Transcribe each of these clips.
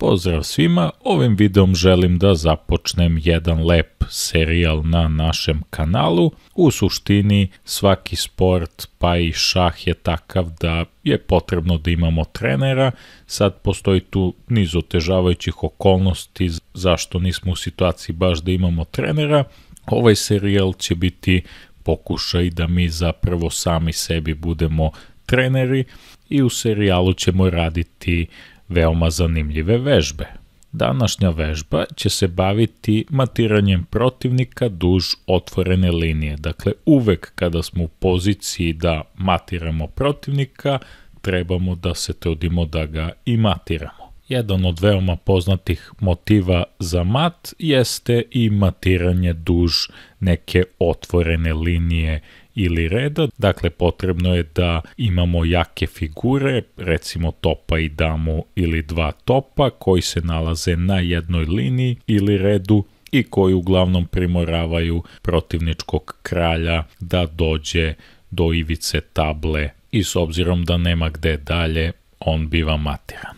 Pozdrav svima, ovim videom želim da započnem jedan lep serijal na našem kanalu. U suštini svaki sport pa i šah je takav da je potrebno da imamo trenera. Sad postoji tu niz otežavajućih okolnosti zašto nismo u situaciji baš da imamo trenera. Ovaj serijal će biti pokušaj da mi zapravo sami sebi budemo treneri i u serijalu ćemo raditi veoma zanimljive vežbe. Današnja vežba će se baviti matiranjem protivnika duž otvorene linije. Dakle, uvek kada smo u poziciji da matiramo protivnika, trebamo da se trudimo da ga i matiramo. Jedan od veoma poznatih motiva za mat jeste i matiranje duž neke otvorene linije ili reda. Dakle, potrebno je da imamo jake figure, recimo topa i damu ili dva topa koji se nalaze na jednoj liniji ili redu i koji uglavnom primoravaju protivničkog kralja da dođe do ivice table i s obzirom da nema gde dalje, on biva matiran.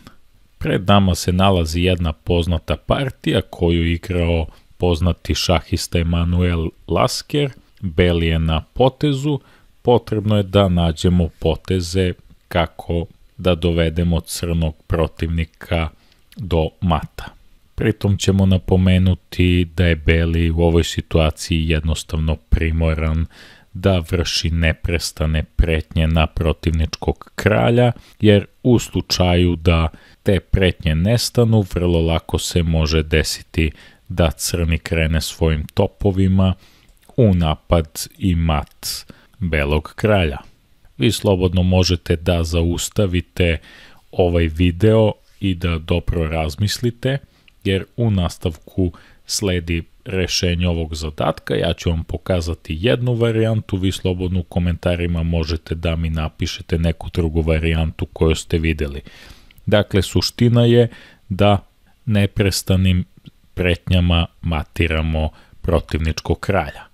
Pred nama se nalazi jedna poznata partija koju je igrao poznati šahista Emanuel Lasker. Beli je na potezu, potrebno je da nađemo poteze kako da dovedemo crnog protivnika do mata. Pritom ćemo napomenuti da je Beli u ovoj situaciji jednostavno primoran da vrši neprestane pretnje na protivničkog kralja, jer u slučaju da te pretnje nestanu, vrlo lako se može desiti da crni krene svojim topovima u napad i mat belog kralja. Vi slobodno možete da zaustavite ovaj video i da dobro razmislite, jer u nastavku sledi rešenje ovog zadatka. Ja ću vam pokazati jednu varijantu, vi slobodno u komentarima možete da mi napišete neku drugu varijantu koju ste videli. Dakle, suština je da neprestanim pretnjama matiramo protivničkog kralja.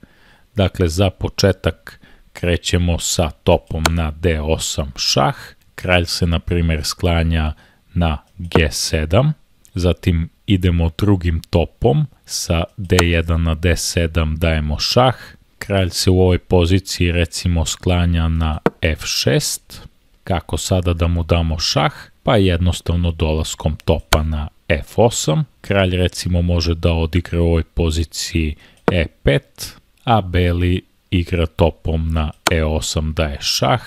Dakle, za početak krećemo sa topom na D8 šah, kralj se na primjer sklanja na G7, zatim idemo drugim topom, sa D1 na D7 dajemo šah, kralj se u ovoj poziciji recimo sklanja na F6, kako sada da mu damo šah, pa jednostavno dolaskom topa na F8, kralj recimo može da odigra u ovoj poziciji E5, a beli igra topom na E8 daje šah,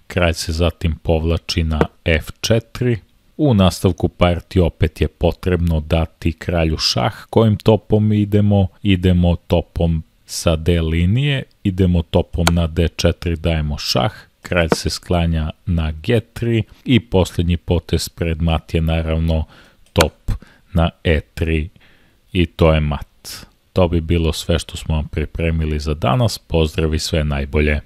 kralj se zatim povlači na F4, u nastavku partije opet je potrebno dati kralju šah. Kojim topom idemo topom sa D linije, idemo topom na D4 dajemo šah, kralj se sklanja na G3 i posljednji potez pred mat je naravno top na E3 i to je mat. To bi bilo sve što smo vam pripremili za danas, pozdrav i sve najbolje.